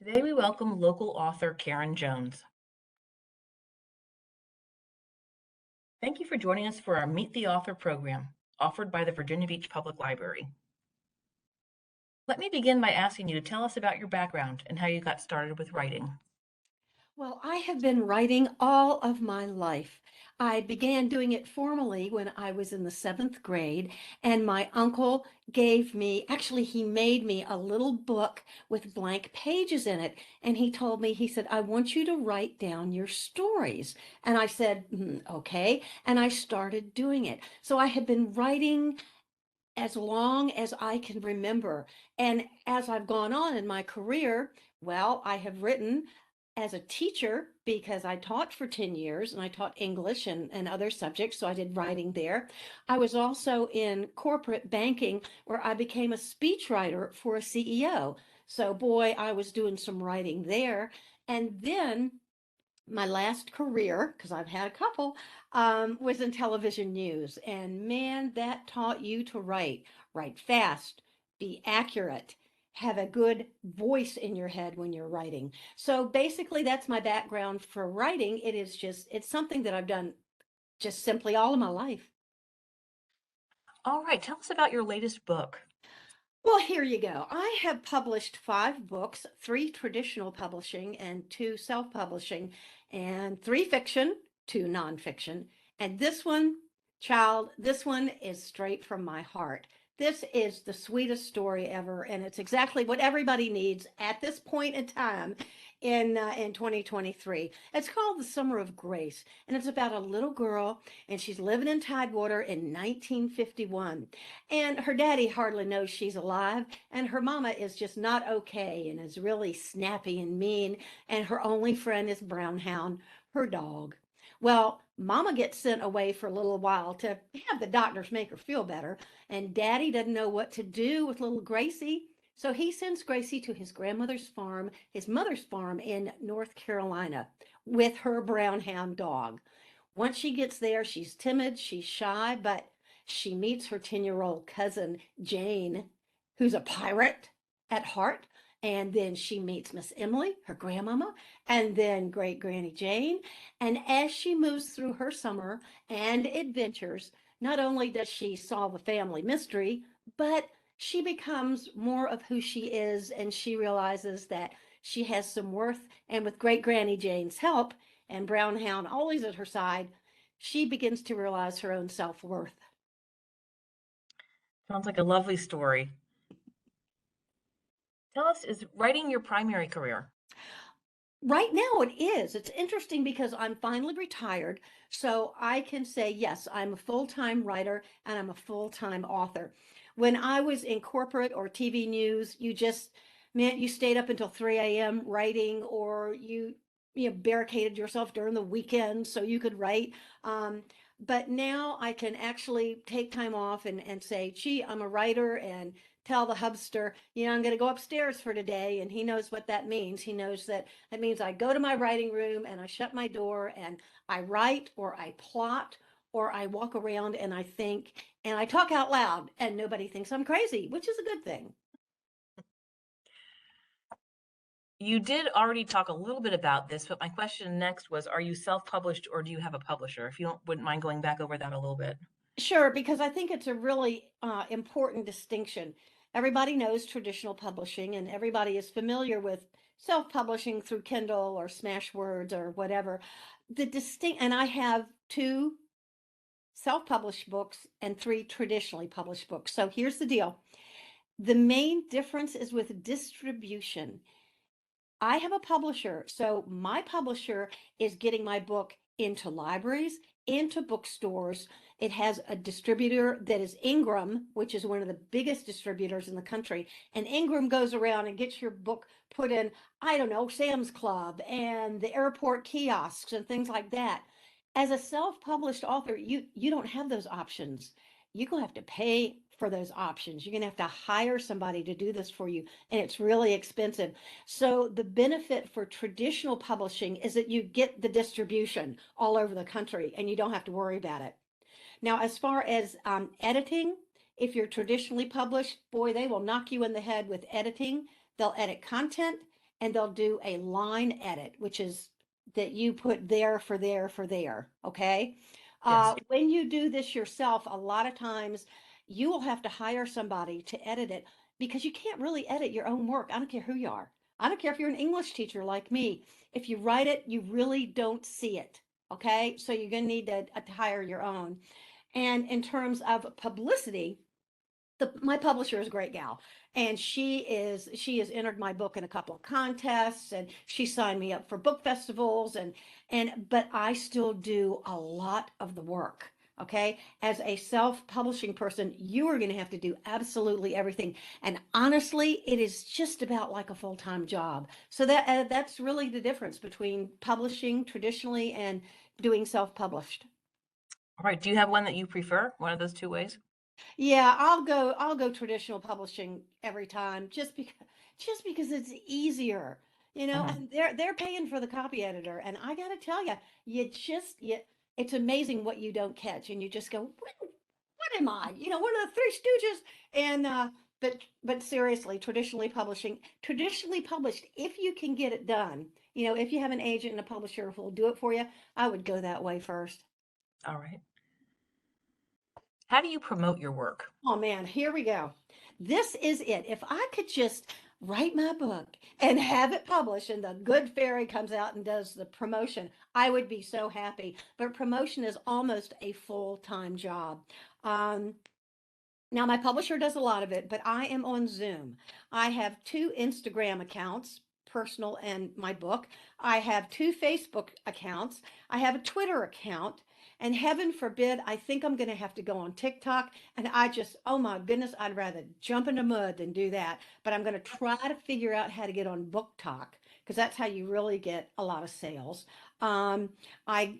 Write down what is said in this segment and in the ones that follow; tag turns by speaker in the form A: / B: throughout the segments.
A: Today we welcome local author Karen Jones. Thank you for joining us for our Meet the Author program, offered by the Virginia Beach Public Library. Let me begin by asking you to tell us about your background and how you got started with writing.
B: Well, I have been writing all of my life. I began doing it formally when I was in the seventh grade, and my uncle actually, he made me a little book with blank pages in it. And he told me, he said, I want you to write down your stories. And I said, okay. And I started doing it. So I have been writing as long as I can remember. And as I've gone on in my career, well, I have written as a teacher because I taught for 10 years and I taught English and other subjects. So I did writing there. I was also in corporate banking where I became a speechwriter for a CEO. So, boy, I was doing some writing there. And then my last career, because I've had a couple, was in television news. And man, that taught you to write fast, be accurate, have a good voice in your head when you're writing. So basically, that's my background for writing. It's something that I've done just simply all of my life.
A: All right, tell us about your latest book.
B: Well, here you go. I have published 5 books, 3 traditional publishing and 2 self-publishing, and 3 fiction, 2 nonfiction. And this one, child, this one is straight from my heart. This is the sweetest story ever, and it's exactly what everybody needs at this point in time in 2023. It's called The Summer of Grace, and it's about a little girl, and she's living in Tidewater in 1951, and her daddy hardly knows she's alive, and her mama is just not okay and is really snappy and mean, and her only friend is Brownhound, her dog. Well, mama gets sent away for a little while to have the doctors make her feel better, and daddy doesn't know what to do with little Gracie. So he sends Gracie to his grandmother's farm, his mother's farm in North Carolina, with her brownhound dog. Once she gets there, she's timid, she's shy, but she meets her 10-year-old cousin, Jane, who's a pirate at heart. And then she meets Miss Emily, her grandmama, and then great Granny Jane. And as she moves through her summer and adventures, not only does she solve a family mystery, but she becomes more of who she is, and she realizes that she has some worth. And with great Granny Jane's help, and Brownhound always at her side, she begins to realize her own self worth.
A: Sounds like a lovely story. Tell us, is writing your primary career?
B: Right now, it is. It's interesting because I'm finally retired. So I can say, yes, I'm a full time writer and I'm a full time author. When I was in corporate or TV news, man, you stayed up until 3 a.m. writing, or you barricaded yourself during the weekend so you could write. Um, but now I can actually take time off and say, gee, I'm a writer, and tell the hubster, I'm going to go upstairs for today. And he knows what that means. He knows that that means I go to my writing room and I shut my door and I write, or I plot, or I walk around and I think and I talk out loud, and nobody thinks I'm crazy, which is a good thing.
A: You did already talk a little bit about this, but my question next was, are you self-published or do you have a publisher? If you wouldn't mind going back over that a little bit.
B: Sure, because I think it's a really important distinction. Everybody knows traditional publishing, and everybody is familiar with self-publishing through Kindle or Smashwords or whatever. And I have 2 self-published books and 3 traditionally published books. So here's the deal. The main difference is with distribution. I have a publisher, so my publisher is getting my book into libraries, into bookstores. It has a distributor that is Ingram, which is one of the biggest distributors in the country. And Ingram goes around and gets your book put in, I don't know, Sam's Club and the airport kiosks and things like that. As a self-published author, you don't have those options. You're gonna have to pay for those options. You're gonna have to hire somebody to do this for you, and it's really expensive. So the benefit for traditional publishing is that you get the distribution all over the country and you don't have to worry about it. Now, as far as editing, if you're traditionally published, boy, they will knock you in the head with editing. They'll edit content and they'll do a line edit, which is that you put there for there for there. Okay.
A: Yes.
B: When you do this yourself, a lot of times you will have to hire somebody to edit it because you can't really edit your own work. I don't care who you are. I don't care if you're an English teacher like me. If you write it, you really don't see it. Okay. So you're going to need to hire your own. And in terms of publicity, my publisher is a great gal, and she has entered my book in a couple of contests, and she signed me up for book festivals, and but I still do a lot of the work. Okay, as a self-publishing person, you are going to have to do absolutely everything, and honestly, it is just about like a full-time job. So that's really the difference between publishing traditionally and doing self-published.
A: All right. Do you have one that you prefer? One of those two ways?
B: Yeah, I'll go traditional publishing every time just because it's easier. You know,
A: Mhm.
B: and they're paying for the copy editor, and I gotta tell you, it's amazing what you don't catch, and you just go, what am I? You know, what are the Three Stooges? And but seriously, traditionally published, if you can get it done, you know, if you have an agent and a publisher who will do it for you, I would go that way first.
A: All right. How do you promote your work?
B: Oh man, here we go. This is it. If I could just write my book and have it published and the good fairy comes out and does the promotion, I would be so happy. But promotion is almost a full-time job. Um, Now, my publisher does a lot of it, but I am on Zoom. I have two Instagram accounts, personal and my book. I have two Facebook accounts. I have a Twitter account. And heaven forbid, I think I'm going to have to go on TikTok. And oh my goodness, I'd rather jump in the mud than do that. But I'm going to try to figure out how to get on Book Talk because that's how you really get a lot of sales. Um, I've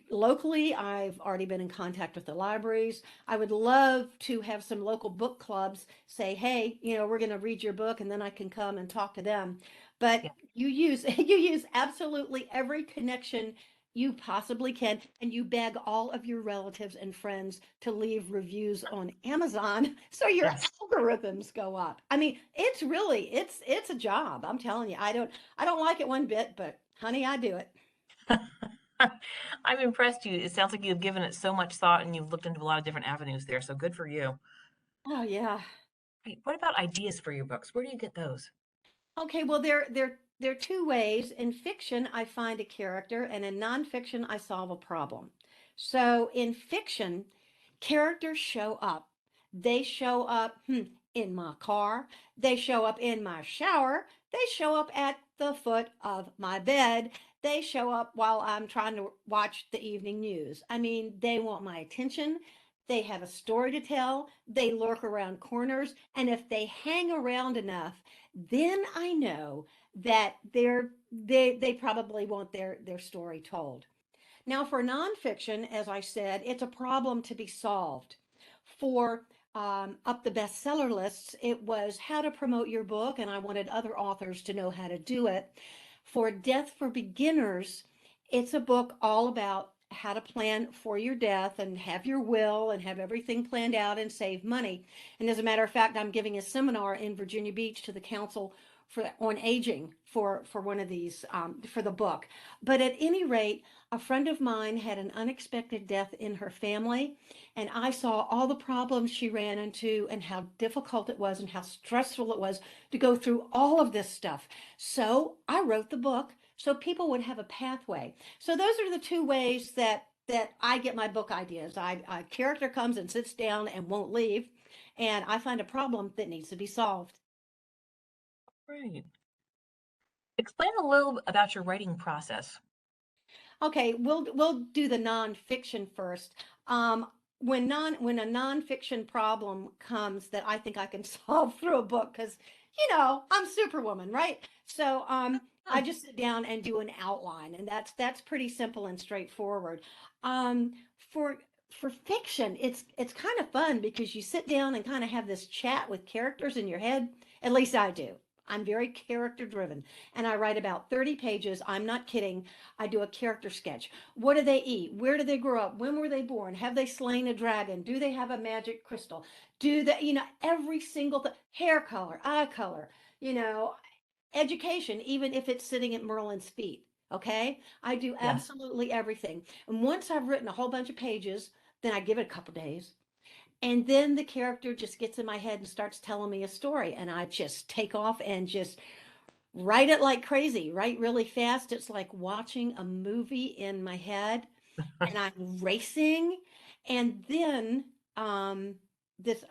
B: already been in contact with the libraries. I would love to have some local book clubs say, hey, you know, we're going to read your book and then I can come and talk to them. But
A: Yeah.
B: you use you use absolutely every connection you possibly can, and you beg all of your relatives and friends to leave reviews on Amazon so your
A: Yes.
B: algorithms go up. I mean, it's a job. I'm telling you. I don't like it one bit, but honey, I do it.
A: I'm impressed you. It sounds like you've given it so much thought and you've looked into a lot of different avenues there. So good for you.
B: Oh yeah.
A: Right. What about ideas for your books? Where do you get those?
B: Okay, well, there are two ways. In fiction, I find a character, and in nonfiction, I solve a problem. So in fiction, characters show up. They show up in my car. They show up in my shower. They show up at the foot of my bed. They show up while I'm trying to watch the evening news. I mean, they want my attention. They have a story to tell. They lurk around corners. And if they hang around enough, then I know that they probably want their story told. Now, for nonfiction, as I said, it's a problem to be solved. For up the bestseller lists, it was how to promote your book, and I wanted other authors to know how to do it. For Death for Beginners, it's a book all about how to plan for your death and have your will and have everything planned out and save money. And as a matter of fact, I'm giving a seminar in Virginia Beach to the Council on Aging for one of these for the book. But at any rate, a friend of mine had an unexpected death in her family, and I saw all the problems she ran into and how difficult it was and how stressful it was to go through all of this stuff. So I wrote the book so people would have a pathway. So those are the two ways that I get my book ideas. A character comes and sits down and won't leave, and I find a problem that needs to be solved.
A: Right. Explain a little about your writing process.
B: Okay, we'll do the nonfiction first. Um, when a nonfiction problem comes that I think I can solve through a book, because you know I'm Superwoman, right? So I
A: Hmm.
B: just sit down and do an outline, and that's pretty simple and straightforward. Um, for for fiction, it's kind of fun because you sit down and kind of have this chat with characters in your head. At least I do. I'm very character driven, and I write about 30 pages. I'm not kidding. I do a character sketch. What do they eat? Where do they grow up? When were they born? Have they slain a dragon? Do they have a magic crystal? Do they, you know, every single thing, hair color, eye color, you know, education, even if it's sitting at Merlin's feet. Okay. I do
A: Yes.
B: absolutely everything. And once I've written a whole bunch of pages, then I give it a couple days. And then the character just gets in my head and starts telling me a story. And I just take off and just write it like crazy, write really fast. It's like watching a movie in my head and I'm racing. And then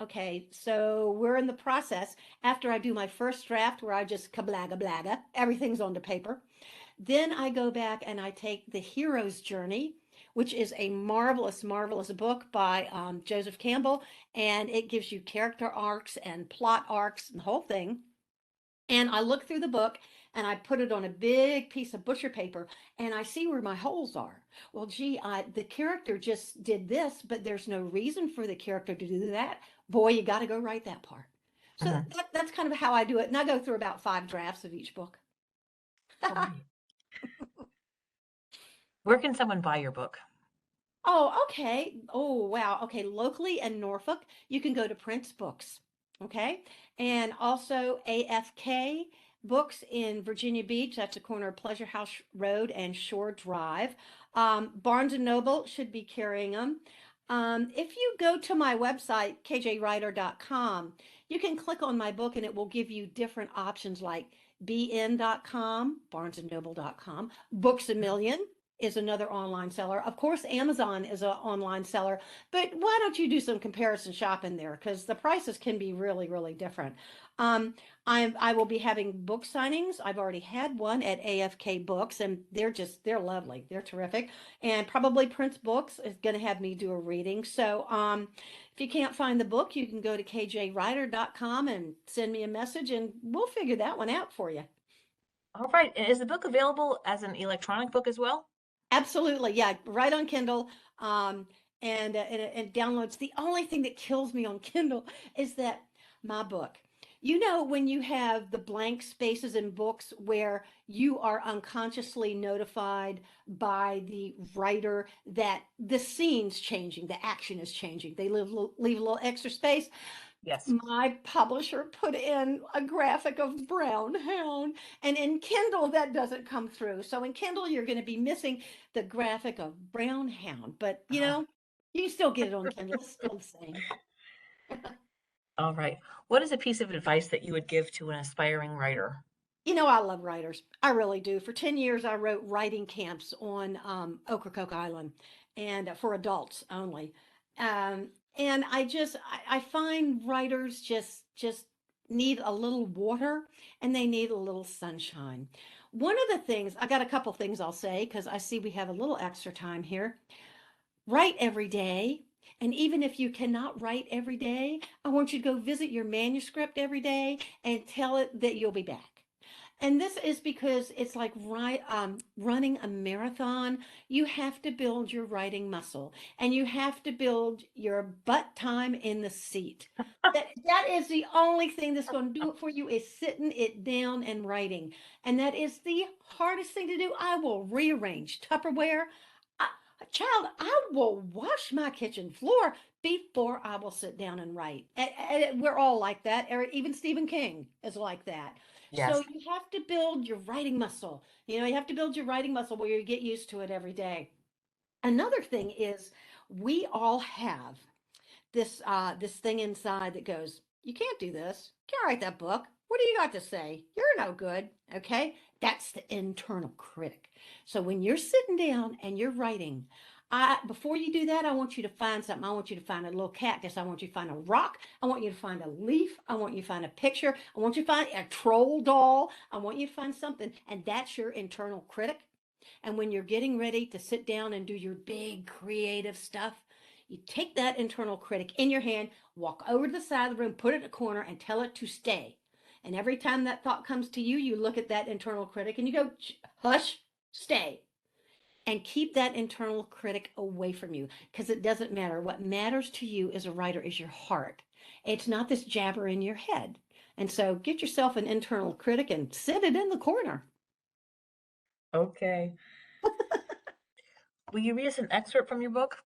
B: okay, so we're in the process. After I do my first draft where I just kablaga blaga, everything's on the paper. Then I go back and I take The Hero's Journey, which is a marvelous, marvelous book by Joseph Campbell, and it gives you character arcs and plot arcs and the whole thing. And I look through the book and I put it on a big piece of butcher paper and I see where my holes are. Well, gee, the character just did this, but there's no reason for the character to do that. Boy, you got to go write that part. So
A: Mhm.
B: that's kind of how I do it. And I go through about 5 drafts of each book.
A: All right. Where can someone buy your book?
B: Oh, okay. Oh, wow. Okay. Locally in Norfolk, you can go to Prince Books. Okay. And also AFK Books in Virginia Beach. That's the corner of Pleasure House Road and Shore Drive. Barnes and Noble should be carrying them. If you go to my website, kjwriter.com, you can click on my book and it will give you different options like bn.com, barnesandnoble.com, Books a Million is another online seller. Of course, Amazon is an online seller, but why don't you do some comparison shopping there? Because the prices can be really, really different. Um, I will be having book signings. I've already had one at AFK Books, and they're lovely. They're terrific. And probably Prince Books is going to have me do a reading. So if you can't find the book, you can go to kjwriter.com and send me a message, and we'll figure that one out for you.
A: All right. And is the book available as an electronic book as well?
B: Absolutely, yeah, right on Kindle, um, and downloads. The only thing that kills me on Kindle is that my book. You know, when you have the blank spaces in books where you are unconsciously notified by the writer that the scene's changing, the action is changing. They leave a little extra space.
A: Yes.
B: My publisher put in a graphic of brown hound, and in Kindle that doesn't come through. So in Kindle you're going to be missing the graphic of brown hound, but
A: Uh,
B: you can still get it on Kindle. It's still the same.
A: all right. What is a piece of advice that you would give to an aspiring writer?
B: I love writers. I really do. For 10 years, I wrote writing camps on Ocracoke Island and for adults only. Um, and I find writers just need a little water and they need a little sunshine. One of the things, I got a couple things I'll say because I see we have a little extra time here. Write every day. And even if you cannot write every day, I want you to go visit your manuscript every day and tell it that you'll be back. And this is because it's like running a marathon. You have to build your writing muscle and you have to build your butt time in the seat. That is the only thing that's going to do it for you is sitting it down and writing. And that is the hardest thing to do. I will rearrange Tupperware. I, Child, I will wash my kitchen floor before I will sit down and write. We're all like that. Even Stephen King is like that. So
A: Yes.
B: you have to build your writing muscle. You have to build your writing muscle where you get used to it every day. Another thing is we all have this thing inside that goes, you can't do this. You can't write that book. What do you got to say? You're no good. Okay? That's the internal critic. So when you're sitting down and you're writing, before you do that, I want you to find something. I want you to find a little cactus. I want you to find a rock. I want you to find a leaf. I want you to find a picture. I want you to find a troll doll. I want you to find something. And that's your internal critic. And when you're getting ready to sit down and do your big creative stuff, you take that internal critic in your hand, walk over to the side of the room, put it in a corner, and tell it to stay. And every time that thought comes to you, you look at that internal critic and you go, hush, stay. And keep that internal critic away from you because it doesn't matter. What matters to you as a writer is your heart. It's not this jabber in your head. And so get yourself an internal critic and sit it in the corner.
A: Okay. Will you read us an excerpt from your book?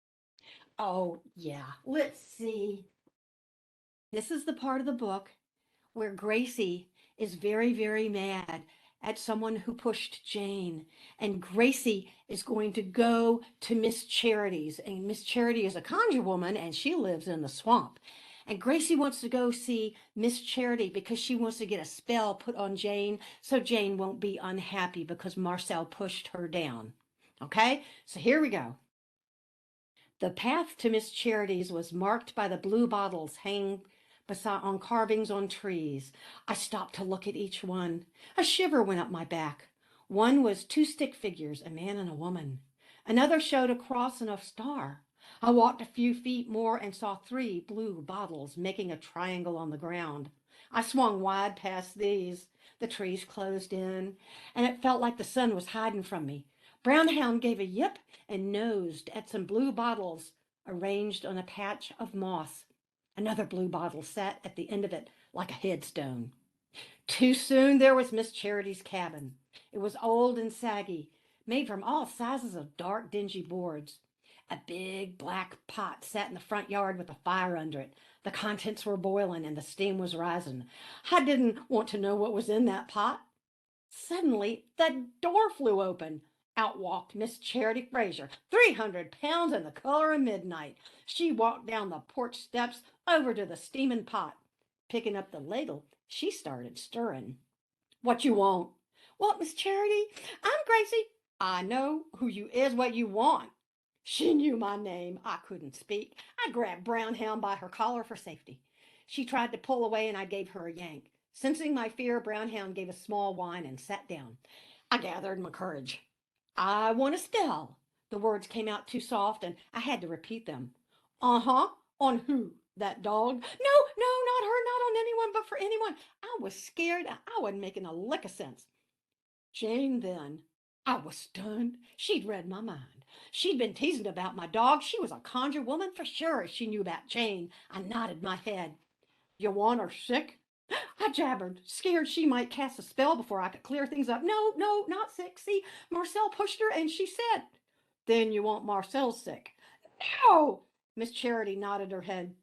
B: Oh, yeah. Let's see. This is the part of the book where Gracie is very, very mad at someone who pushed Jane. And Gracie is going to go to Miss Charity's. And Miss Charity is a conjure woman and she lives in the swamp. And Gracie wants to go see Miss Charity because she wants to get a spell put on Jane so Jane won't be unhappy because Marcel pushed her down. Okay, so here we go. The path to Miss Charity's was marked by the blue bottles hanging beside on carvings on trees. I stopped to look at each one. A shiver went up my back. One was two stick figures, a man and a woman. Another showed a cross and a star. I walked a few feet more and saw three blue bottles making a triangle on the ground. I swung wide past these. The trees closed in, and it felt like the sun was hiding from me. Brownhound gave a yip and nosed at some blue bottles arranged on a patch of moss. Another blue bottle sat at the end of it like a headstone. Too soon there was Miss Charity's cabin. It was old and saggy, made from all sizes of dark, dingy boards. A big black pot sat in the front yard with a fire under it. The contents were boiling and the steam was rising. I didn't want to know what was in that pot. Suddenly, the door flew open. Out walked Miss Charity Fraser, 300 pounds and the color of midnight. She walked down the porch steps over to the steaming pot. Picking up the ladle, she started stirring. What you want? What, Miss Charity? I'm Gracie. I know who you is, what you want. She knew my name. I couldn't speak. I grabbed Brownhound by her collar for safety. She tried to pull away and I gave her a yank. Sensing my fear, Brownhound gave a small whine and sat down. I gathered my courage. I want a spell. The words came out too soft and I had to repeat them. Uh-huh. On who? That dog? No, not her, not on anyone, but for anyone. I was scared. I wasn't making a lick of sense. Jane, then. I was stunned. She'd read my mind. She'd been teasing about my dog. She was a conjure woman for sure. She knew about Jane. I nodded my head. You want her sick? I jabbered, scared she might cast a spell before I could clear things up. No, not sick. See, Marcel pushed her and she said, then you want Marcel sick. No! Miss Charity nodded her head.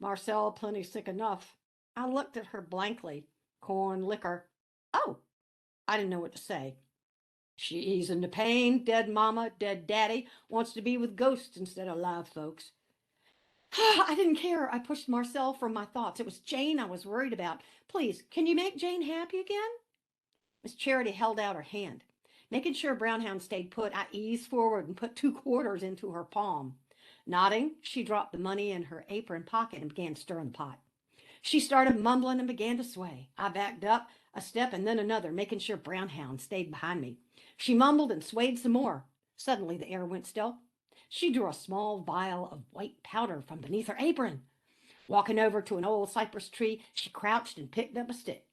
B: Marcel plenty sick enough. I looked at her blankly. Corn liquor. Oh, I didn't know what to say. She easing the pain, dead mama, dead daddy, wants to be with ghosts instead of live folks. I didn't care. I pushed Marcel from my thoughts. It was Jane I was worried about. Please, can you make Jane happy again? Miss Charity held out her hand. Making sure Brownhound stayed put, I eased forward and put 2 quarters into her palm. Nodding, she dropped the money in her apron pocket and began stirring the pot. She started mumbling and began to sway. I backed up a step and then another, making sure Brownhound stayed behind me. She mumbled and swayed some more. Suddenly the air went still. She drew a small vial of white powder from beneath her apron. Walking over to an old cypress tree, she crouched and picked up a stick.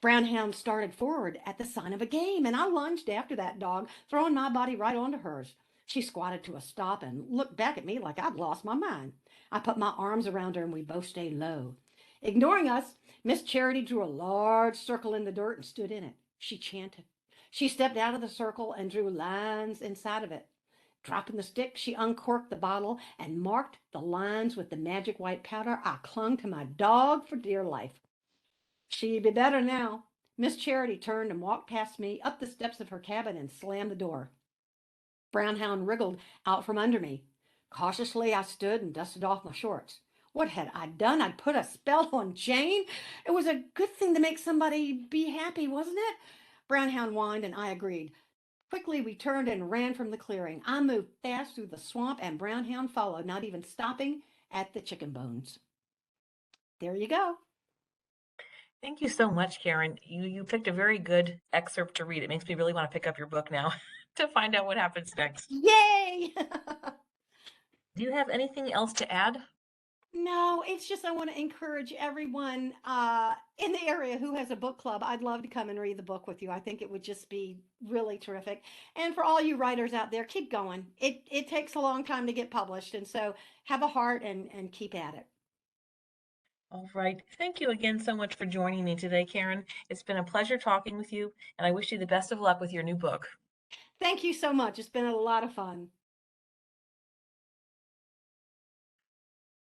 B: Brownhound started forward at the sign of a game, and I lunged after that dog, throwing my body right onto hers. She squatted to a stop and looked back at me like I'd lost my mind. I put my arms around her and we both stayed low. Ignoring us, Miss Charity drew a large circle in the dirt and stood in it. She chanted. She stepped out of the circle and drew lines inside of it. Dropping the stick, she uncorked the bottle and marked the lines with the magic white powder. I clung to my dog for dear life. She'd be better now. Miss Charity turned and walked past me up the steps of her cabin and slammed the door. Brownhound wriggled out from under me. Cautiously, I stood and dusted off my shorts. What had I done? I'd put a spell on Jane. It was a good thing to make somebody be happy, wasn't it? Brownhound whined and I agreed. Quickly, we turned and ran from the clearing. I moved fast through the swamp and Brownhound followed, not even stopping at the chicken bones. There you go.
A: Thank you so much, Karen. You picked a very good excerpt to read. It makes me really want to pick up your book now to find out what happens next.
B: Yay!
A: Do you have anything else to add?
B: No, it's just I want to encourage everyone in the area who has a book club. I'd love to come and read the book with you. I think it would just be really terrific. And for all you writers out there, keep going. It takes a long time to get published, and so have a heart and keep at it.
A: All right. Thank you again so much for joining me today, Karen. It's been a pleasure talking with you, and I wish you the best of luck with your new book.
B: Thank you so much. It's been a lot of fun.